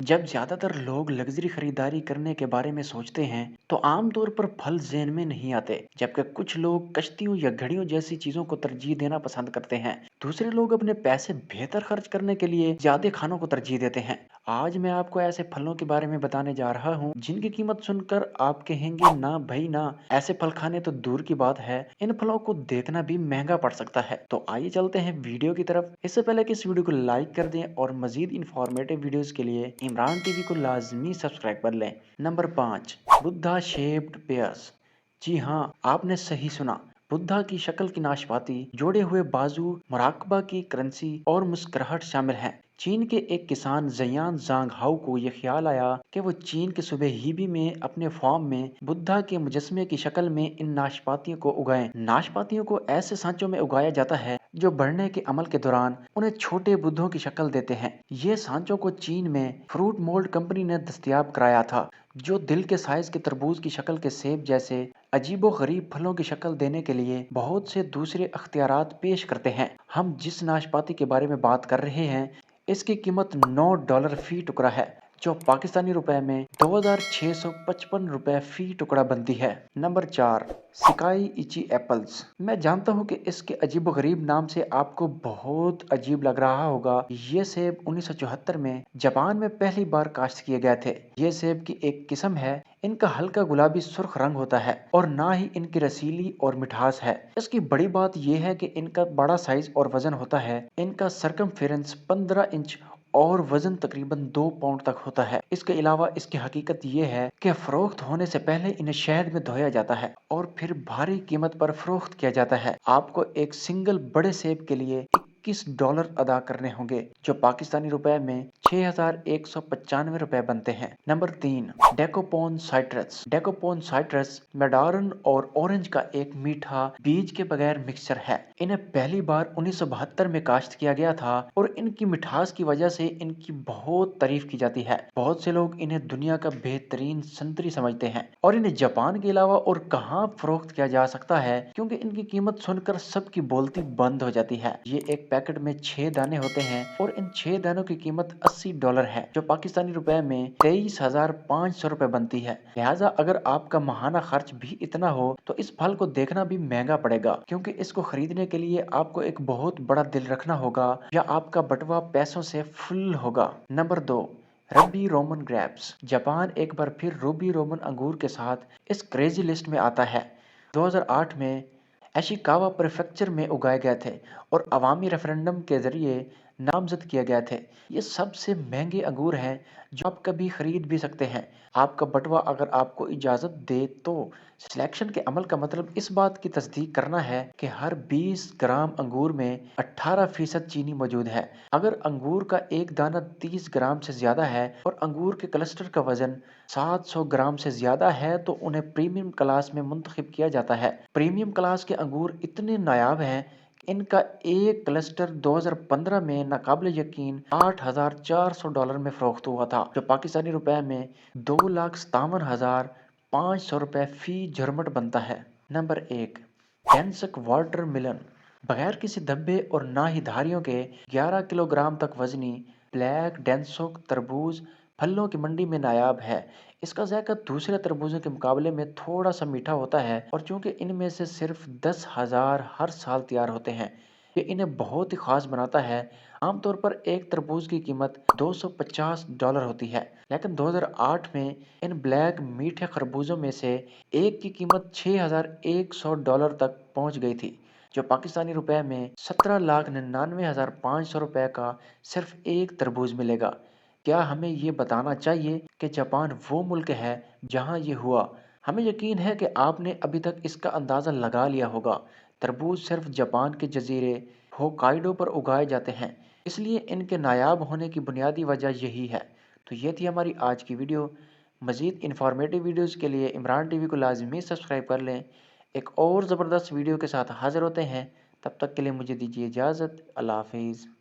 जब ज्यादातर लोग लग्जरी खरीदारी करने के बारे में सोचते हैं, तो आमतौर पर फल ज़हन में नहीं आते, जबकि कुछ लोग कश्तियों या घड़ियों जैसी चीजों को तरजीह देना पसंद करते हैं। दूसरे लोग अपने पैसे बेहतर खर्च करने के लिए ज्यादा खानों को तरजीह देते हैं। आज मैं आपको ऐसे फलों के बारे में बताने जा रहा हूँ जिनकी कीमत सुनकर आप कहेंगे, ना भाई ना, ऐसे फल खाने तो दूर की बात है, इन फलों को देखना भी महंगा पड़ सकता है। तो आइए चलते हैं वीडियो की तरफ। इससे पहले कि इस वीडियो को लाइक कर दें और मजीद इंफॉर्मेटिव वीडियोस के लिए इमरान टीवी को लाजमी सब्सक्राइब कर लें। Number 5, Buddha shaped pears. जी हाँ, आपने सही सुना। बुद्धा की शक्ल की नाशपाती, जोड़े हुए बाजू, मुराकबा की करेंसी और मुस्कुराहट शामिल हैं। चीन के एक किसान जयान जांग हाउ को यह ख्याल आया कि वो चीन के सूबे हीबी में अपने फार्म में बुद्धा के मुजस्मे की शक्ल में इन नाशपातियों को उगाएं। नाशपातियों को ऐसे सांचों में उगाया जाता है जो बढ़ने के अमल के दौरान उन्हें छोटे बुद्धों की शक्ल देते हैं। ये सांचों को चीन में फ्रूट मोल्ड कंपनी ने दस्तयाब कराया था, जो दिल के साइज के तरबूज की शक्ल के सेब जैसे अजीबो गरीब फलों की शक्ल देने के लिए बहुत से दूसरे अख्तियारात पेश करते हैं। हम जिस नाशपाती के बारे में बात कर रहे हैं, इसकी कीमत $9 फी टुकड़ा है, जो पाकिस्तानी रुपए में 2655 रुपए फी टुकड़ा बनती है। नंबर 4, सिकाई इची एप्पल्स। मैं जानता हूँ कि इसके अजीबोगरीब नाम से आपको बहुत अजीब लग रहा होगा। ये सेब 1974 में जापान में पहली बार काश्त किए गए थे। ये सेब की एक किस्म है। इनका हल्का गुलाबी सुर्ख रंग होता है और ना ही इनकी रसीली और मिठास है। इसकी बड़ी बात यह है कि इनका बड़ा साइज और वजन होता है। इनका सरकमफेरेंस 15 इंच और वजन तकरीबन 2 पाउंड तक होता है। इसके अलावा इसकी हकीकत ये है कि फरोख्त होने से पहले इन्हें शहद में धोया जाता है और फिर भारी कीमत पर फरोख्त किया जाता है। आपको एक सिंगल बड़े सेब के लिए $21 अदा करने होंगे, जो पाकिस्तानी रुपए में 6195 रुपए बनते हैं। Number 3, dekopon citrus. Dekopon citrus mandarin और ऑरेंज का एक मीठा बीज के बगैर मिक्सचर है। इन्हें पहली बार 1972 में काश्त किया गया था और इनकी मिठास की वजह से इनकी बहुत तारीफ की जाती है। बहुत से लोग इन्हें दुनिया का बेहतरीन संतरी समझते हैं और इन्हें जापान के अलावा और कहाँ फरोख्त किया जा सकता है, क्योंकि इनकी कीमत सुनकर सबकी बोलती बंद हो जाती है। ये एक पैकेट में 6 दाने होते हैं और इन 6 दानों की कीमत $80 है, जो पाकिस्तानी रुपए में 23,500 रुपए बनती है। लिहाजा अगर आपका माहाना खर्च भी इतना हो तो इस फल को देखना भी महंगा पड़ेगा, क्योंकि इसको खरीदने के लिए आपको एक बहुत बड़ा दिल रखना होगा या आपका बटवा पैसों से फुल होगा। नंबर 2, रबी रोमन ग्रेप्स। जापान एक बार फिर रूबी रोमन अंगूर के साथ इस क्रेजी लिस्ट में आता है। 2008 में एशिकावा प्रेफेक्चर में उगाए गए थे और अवामी रेफरेंडम के जरिए नामजद किए गए थे। ये सबसे महंगे अंगूर हैं जो आप कभी खरीद भी सकते हैं, आपका बटवा अगर आपको इजाज़त दे तो। सिलेक्शन के अमल का मतलब इस बात की तस्दीक करना है कि हर 20 ग्राम अंगूर में 18% चीनी मौजूद है। अगर अंगूर का एक दाना 30 ग्राम से ज़्यादा है और अंगूर के क्लस्टर का वजन 700 ग्राम से ज़्यादा है तो उन्हें प्रीमियम क्लास में मुंतखब किया जाता है। प्रीमियम क्लास के अंगूर इतने नायाब हैं, इनका एक क्लस्टर 2015 में नाकाबिल यकीन $8,400 में फरोख्त हुआ था, जो पाकिस्तानी रुपए में 2,57,500 रुपए फी झरमट बनता है। नंबर 1, डेंसक वाटर मिलन। बगैर किसी धब्बे और ना ही धारियों के 11 किलोग्राम तक वजनी ब्लैक डेंसोक तरबूज फलों की मंडी में नायाब है। इसका जायका दूसरे तरबूजों के मुकाबले में थोड़ा सा मीठा होता है और चूंकि इनमें से सिर्फ 10,000 हर साल तैयार होते हैं, ये इन्हें बहुत ही खास बनाता है। आमतौर पर एक तरबूज की कीमत $250 होती है, लेकिन 2008 में इन ब्लैक मीठे खरबूजों में से एक की कीमत $6,100 तक पहुंच गई थी, जो पाकिस्तानी रुपए में 17,99,500 रुपए का सिर्फ एक तरबूज मिलेगा। क्या हमें ये बताना चाहिए कि जापान वो मुल्क है जहां ये हुआ? हमें यकीन है कि आपने अभी तक इसका अंदाज़ा लगा लिया होगा। तरबूज सिर्फ जापान के जजीरे होकाइडो पर उगाए जाते हैं, इसलिए इनके नायाब होने की बुनियादी वजह यही है। तो ये थी हमारी आज की वीडियो। मज़ीद इंफॉर्मेटिव वीडियोज़ के लिए इमरान टीवी को लाजमी सब्सक्राइब कर लें। एक और ज़बरदस्त वीडियो के साथ हाज़िर होते हैं, तब तक के लिए मुझे दीजिए इजाज़त। अल्लाह हाफिज़।